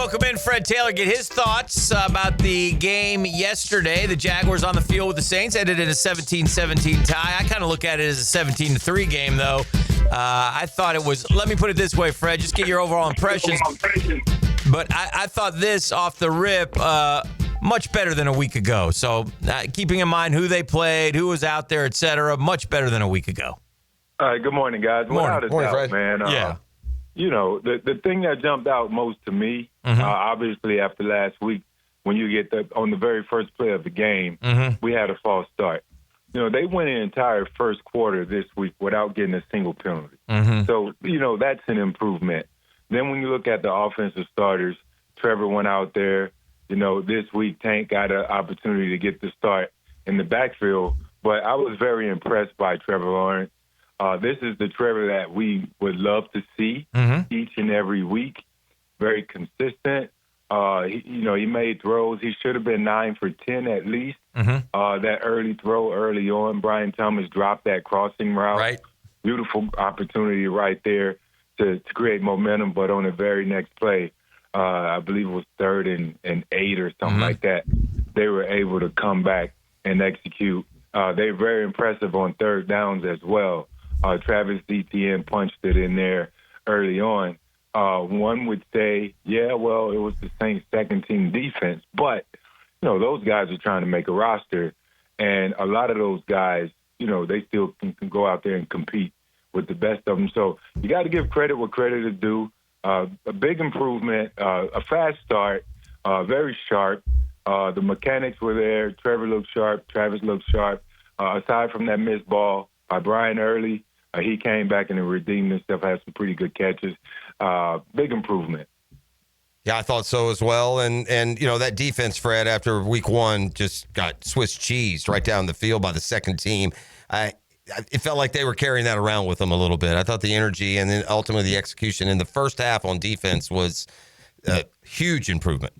welcome in Fred Taylor. Get his thoughts about the game yesterday. The Jaguars on the field with the Saints ended in a 17-17 tie. I kind of look at it as a 17-3 game, though. I thought it was, let me put it this way, Fred, just get your overall impressions. But I thought this off the rip much better than a week ago. So keeping in mind who they played, who was out there, et cetera, much better than a week ago. Good morning, guys. Without a doubt, Fred. man. Yeah. You know, the thing that jumped out most to me, obviously after last week, when you get on the very first play of the game, we had a false start. You know, they went an entire first quarter this week without getting a single penalty. So, you know, that's an improvement. Then when you look at the offensive starters, Trevor went out there. You know, this week Tank got an opportunity to get the start in the backfield. But I was very impressed by Trevor Lawrence. This is the Trevor that we would love to see each and every week. Very consistent. He made throws. He should have been 9 for 10 at least. That early throw early on, Brian Thomas dropped that crossing route. Right. Beautiful opportunity right there to create momentum. But on the very next play, I believe it was 3rd and 8 or something like that, they were able to come back and execute. They're very impressive on third downs as well. Travis Etienne punched it in there early on. One would say, yeah, well, it was the Saints' second-team defense. But, you know, those guys are trying to make a roster. And a lot of those guys, you know, they still can go out there and compete with the best of them. So you got to give credit where credit is due. A big improvement, a fast start, very sharp. The mechanics were there. Trevor looked sharp. Travis looked sharp. Aside from that missed ball by Brian Early, he came back and redeemed himself, had some pretty good catches. Big improvement. Yeah, I thought so as well. And you know, that defense, Fred, after week one, just got Swiss cheesed right down the field by the second team. It felt like they were carrying that around with them a little bit. I thought the energy and then ultimately the execution in the first half on defense was a huge improvement.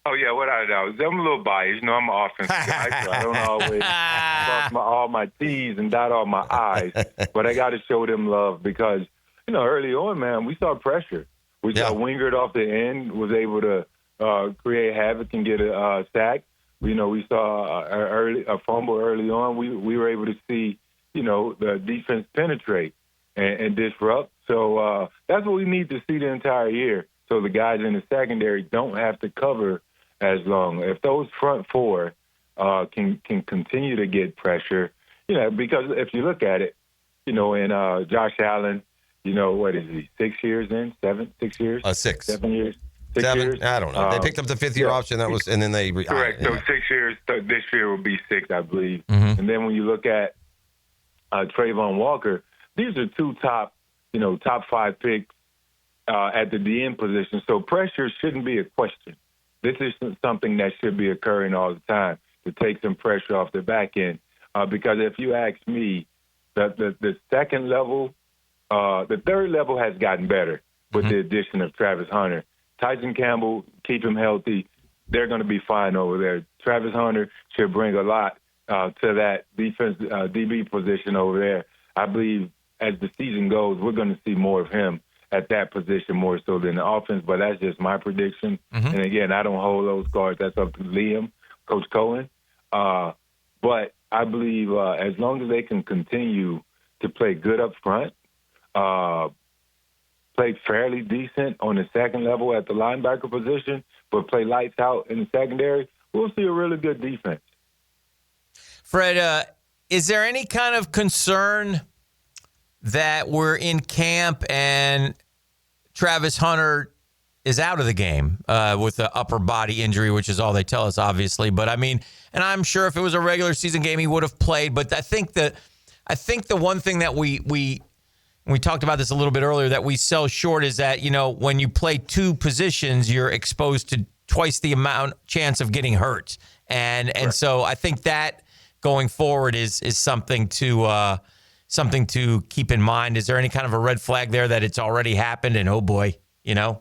Oh, yeah, without a doubt. I'm a little biased. You know, I'm an offensive guy, so I don't always cross all my T's and dot all my I's. But I got to show them love because, you know, early on, man, we saw pressure. We saw Wingard off the end, was able to create havoc and get a sack. You know, we saw a fumble early on. We were able to see, you know, the defense penetrate and disrupt. So that's what we need to see the entire year. So the guys in the secondary don't have to cover as long. If those front four can continue to get pressure, you know, because if you look at it, you know, in Josh Allen, you know, what is he, 6 years in? 6 years? 6. 7 years? 7 years? I don't know. They picked up the fifth-year option. That was, and then they correct. So 6 years. This year will be 6, I believe. And then when you look at Trayvon Walker, these are two top 5 picks at the DN position. So pressure shouldn't be a question. This is something that should be occurring all the time to take some pressure off the back end. Because if you ask me, the second level, the third level has gotten better with the addition of Travis Hunter. Tyson Campbell, keep him healthy. They're going to be fine over there. Travis Hunter should bring a lot to that defense DB position over there. I believe as the season goes, we're going to see more of him at that position more so than the offense, but that's just my prediction. And again, I don't hold those cards. That's up to Liam, Coach Cohen. But I believe as long as they can continue to play good up front, play fairly decent on the second level at the linebacker position, but play lights out in the secondary, we'll see a really good defense. Fred, is there any kind of concern that we're in camp and Travis Hunter is out of the game with the upper body injury, which is all they tell us, obviously. But I mean, and I'm sure if it was a regular season game, he would have played. But I think the one thing that we talked about this a little bit earlier that we sell short is that, you know, when you play two positions, you're exposed to twice the amount chance of getting hurt. And so I think that going forward is something to keep in mind. Is there any kind of a red flag there that it's already happened and oh boy, you know?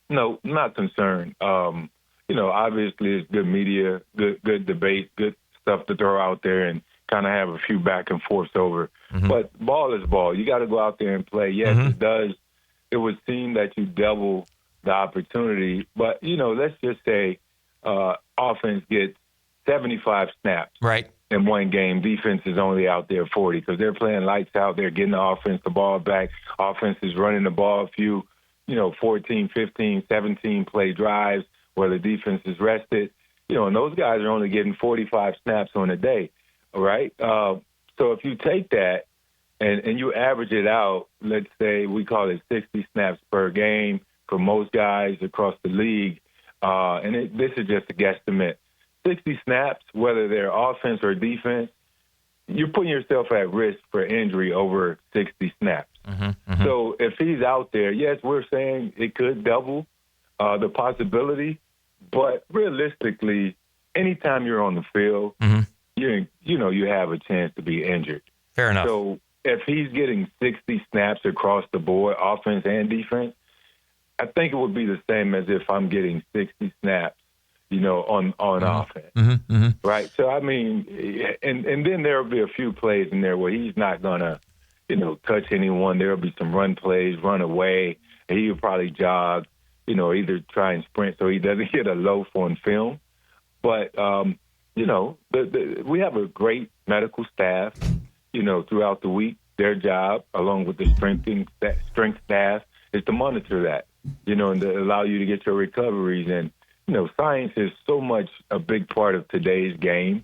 No, not concerned. You know, obviously it's good media, good debate, good stuff to throw out there and kind of have a few back and forths over. But ball is ball. You got to go out there and play. Yes, it does. It would seem that you double the opportunity. But, let's just say offense gets 75 snaps. Right. In one game, defense is only out there 40 because they're playing lights out. They're getting the offense the ball back. Offense is running the ball a few, 14, 15, 17 play drives where the defense is rested. And those guys are only getting 45 snaps on a day, all right? So if you take that and you average it out, let's say we call it 60 snaps per game for most guys across the league, this is just a guesstimate. 60 snaps, whether they're offense or defense, you're putting yourself at risk for injury over 60 snaps. So if he's out there, yes, we're saying it could double the possibility, but realistically, anytime you're on the field, you have a chance to be injured. Fair enough. So if he's getting 60 snaps across the board, offense and defense, I think it would be the same as if I'm getting 60 snaps, on offense. Right? So, I mean, and then there will be a few plays in there where he's not going to, touch anyone. There will be some run plays, run away, and he'll probably jog, either try and sprint so he doesn't get a loaf on film. But, we have a great medical staff, throughout the week. Their job, along with the strength staff, is to monitor that, and to allow you to get your recoveries. And, science is so much a big part of today's game.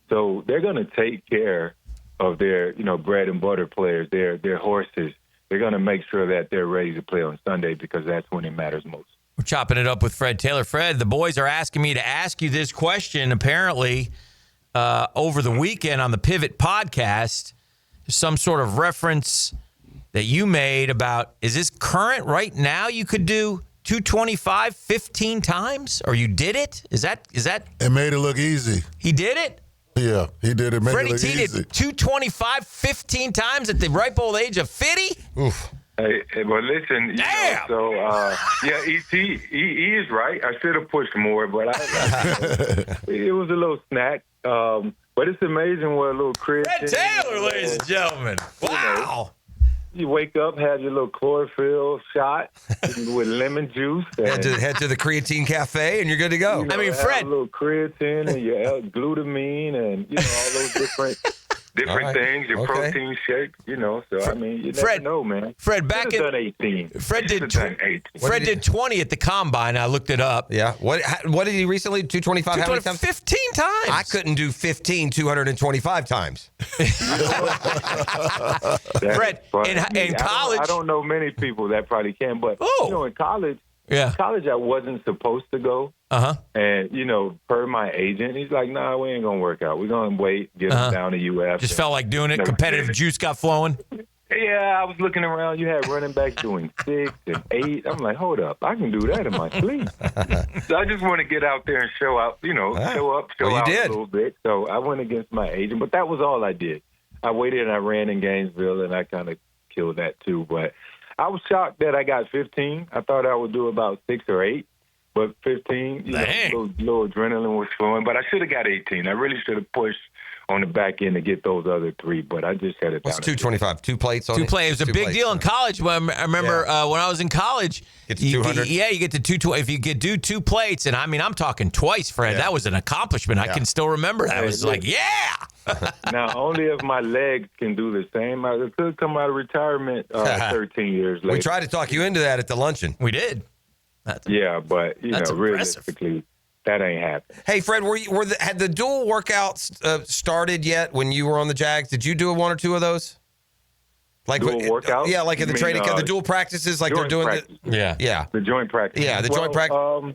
So they're going to take care of their, bread and butter players, their horses. They're going to make sure that they're ready to play on Sunday because that's when it matters most. We're chopping it up with Fred Taylor. Fred, the boys are asking me to ask you this question. Apparently, over the weekend on the Pivot podcast, some sort of reference that you made about, is this current right now? You could do 225 15 times, or you did it? Is that? It made it look easy. He did it? Yeah, he did it. Made Freddie it look T easy. did 225 15 times at the ripe old age of 50? Oof. Hey, well, listen. Damn! He is right. I should have pushed more, but it was a little snack. But it's amazing what a little creatine. Fred Taylor, ladies and gentlemen. Wow. You wake up, have your little chlorophyll shot with lemon juice. And, Head to the creatine cafe, and you're good to go. I mean, have Fred. a little creatine and your glutamine and, all those different right. things, your Okay. protein shakes, So, I mean, you never Fred, know, man. Fred, back Should've in done 18. Fred did Should've done 18. Fred did 20 at the combine. I looked it up. Yeah. What did he recently? 225? How many times? 15 times. I couldn't do 15 225 times. Fred, in college. I don't know many people that probably can, but, in college, Yeah. I wasn't supposed to go. Uh-huh. And, per my agent, he's like, nah, we ain't going to work out. We're going to wait, get him down to UF. Just felt like doing it. Competitive juice got flowing. Yeah, I was looking around. You had running backs doing 6 and 8. I'm like, hold up. I can do that in my sleep. So I just want to get out there and show out, show out a little bit. So I went against my agent, but that was all I did. I waited and I ran in Gainesville, and I kind of killed that too. But I was shocked that I got 15. I thought I would do about 6 or 8. But 15, little adrenaline was flowing. But I should have got 18. I really should have pushed on the back end to get those other 3, but I just had it down. What's 225? 2 plates on it? 2 plates. It was a big deal in college. I remember when I was in college. Get to 200? You get to 220. If you could do 2 plates, and I mean, I'm talking twice, Fred. Yeah. That was an accomplishment. I can still remember that. I was like, yeah. Now, only if my legs can do the same. I could come out of retirement 13 years later. We tried to talk you into that at the luncheon. We did. Yeah, but, That's realistically, that ain't happening. Hey, Fred, had the dual workouts started yet when you were on the Jags? Did you do 1 or 2 of those? Like Dual workouts? Yeah, like in the training camp, the dual practices, like they're doing. Yeah. The joint practice. Yeah, the joint practice.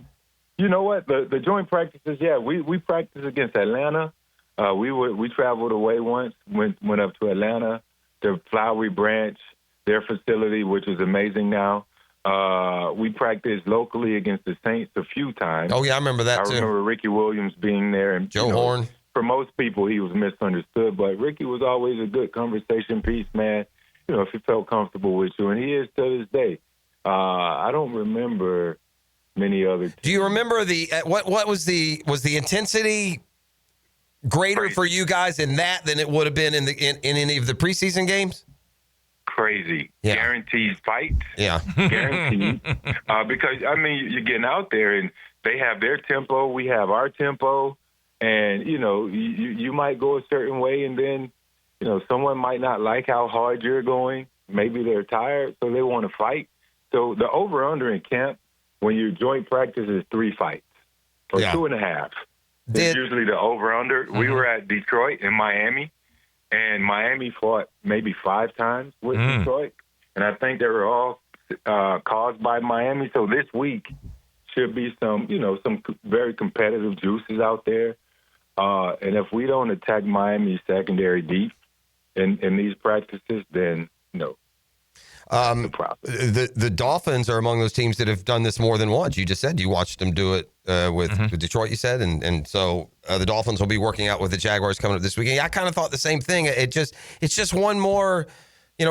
You know what? The joint practices, we practiced against Atlanta. We traveled away once, went up to Atlanta, to Flowery Branch, their facility, which is amazing now. We practiced locally against the Saints a few times. Oh, yeah, I remember that, too. I remember Ricky Williams being there. And Joe Horn. For most people, he was misunderstood, but Ricky was always a good conversation piece, man. If he felt comfortable with you, and he is to this day. I don't remember many other teams. Do you remember what was the intensity greater for you guys in that than it would have been in any of the preseason games? crazy. Yeah. Guaranteed fights. Yeah. Guaranteed. Because, I mean, you're getting out there, and they have their tempo, we have our tempo, and, you might go a certain way, and then, someone might not like how hard you're going. Maybe they're tired, so they want to fight. So the over-under in camp, when your joint practice is 3 fights or 2.5. It's usually the over-under. Mm-hmm. We were at Detroit and Miami, and Miami fought maybe 5 times with Detroit, and I think they were all caused by Miami. So this week should be some very competitive juices out there. And if we don't attack Miami's secondary deep in these practices, then no. The Dolphins are among those teams that have done this more than once. You just said you watched them do it with Detroit, you said, and so the Dolphins will be working out with the Jaguars coming up this weekend. I kind of thought the same thing. It's just one more,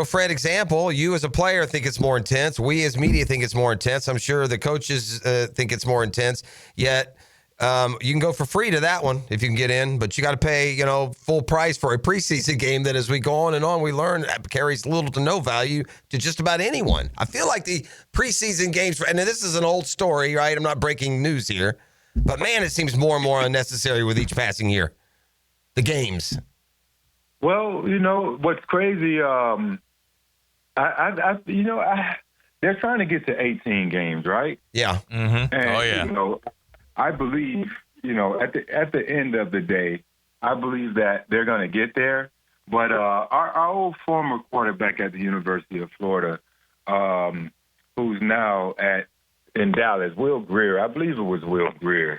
Fred, example. You as a player think it's more intense. We as media think it's more intense. I'm sure the coaches think it's more intense. Yet you can go for free to that one if you can get in, but you got to pay, full price for a preseason game that as we go on and on, we learn carries little to no value to just about anyone. I feel like the preseason games, and this is an old story, right? I'm not breaking news here, but man, it seems more and more unnecessary with each passing year. The games. Well, what's crazy, they're trying to get to 18 games, right? Yeah. Mm-hmm. And, I believe, at the end of the day, I believe that they're going to get there. But our old former quarterback at the University of Florida, who's now in Dallas, Will Greer, I believe it was Will Greer,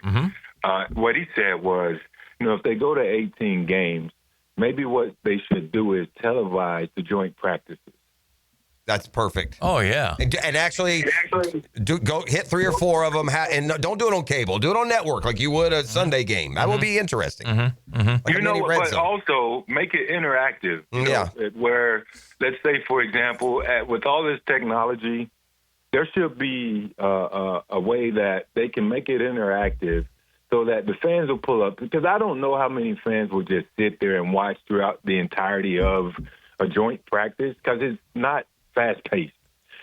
what he said was, if they go to 18 games, maybe what they should do is televise the joint practices. That's perfect. Oh, yeah. And actually, go hit 3 or 4 of them, and don't do it on cable. Do it on network like you would a Sunday game. That will be interesting. Like but also make it interactive. Where, let's say, for example, with all this technology, there should be a way that they can make it interactive so that the fans will pull up. Because I don't know how many fans will just sit there and watch throughout the entirety of a joint practice, because it's not fast-paced.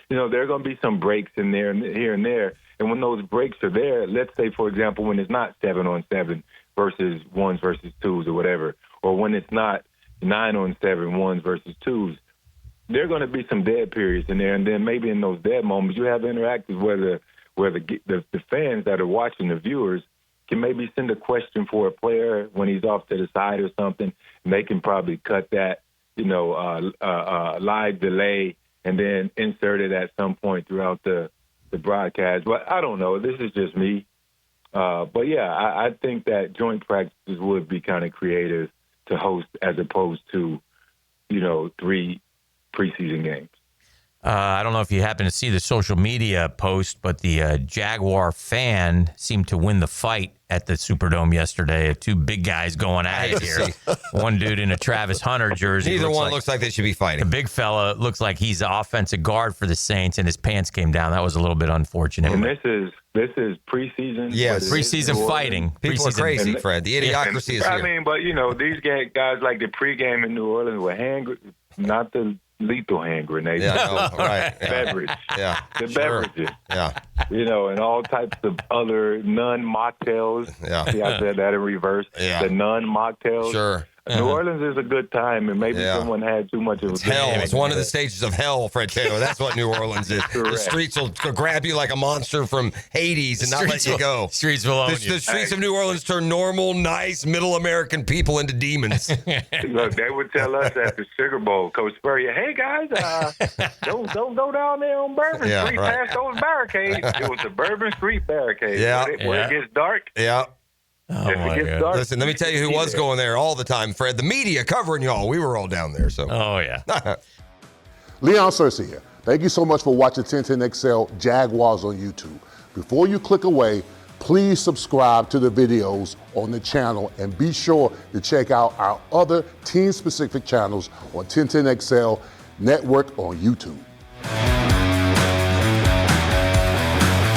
There are going to be some breaks in there and here and there. And when those breaks are there, let's say, for example, when it's not 7-on-7 versus 1s versus 2s or whatever, or when it's not 9-on-7 1s versus 2s, there are going to be some dead periods in there. And then maybe in those dead moments, you have interactive where the fans that are watching, the viewers, can maybe send a question for a player when he's off to the side or something, and they can probably cut that, live delay and then insert it at some point throughout the broadcast. But I don't know. This is just me. But, yeah, I think that joint practices would be kind of creative to host as opposed to, 3 preseason games. I don't know if you happen to see the social media post, but the Jaguar fan seemed to win the fight at the Superdome yesterday. 2 big guys going at it here. One dude in a Travis Hunter jersey. Neither one looks like they should be fighting. The big fella looks like he's the offensive guard for the Saints, and his pants came down. That was a little bit unfortunate. And this is preseason. Yes, preseason fighting. People are crazy, Fred. The idiocracy is here. I mean, but these guys like the pregame in New Orleans were not the lethal hand grenades. Yeah, right. Beverage. Yeah. The beverages. Yeah. And all types of other non-mocktails. Yeah. See, I said that in reverse. Yeah. The non-mocktails. Sure. New Orleans is a good time, and maybe someone had too much of a hell. It's one of the stages of hell, Fred Taylor. That's what New Orleans is. The streets will grab you like a monster from Hades and not let you go. Streets will own you. The streets of New Orleans turn normal, nice, middle American people into demons. Look, they would tell us at the Sugar Bowl, Coach Spurrier, hey, guys, don't go down there on Bourbon Street past those barricades. It was the Bourbon Street barricade. Where it gets dark. Yeah. Oh, my God. Listen, let me tell you who was going there all the time, Fred. The media covering y'all. We were all down there. So. Oh, yeah. Leon Cersei here. Thank you so much for watching 1010XL Jaguars on YouTube. Before you click away, please subscribe to the videos on the channel and be sure to check out our other team-specific channels on 1010XL Network on YouTube.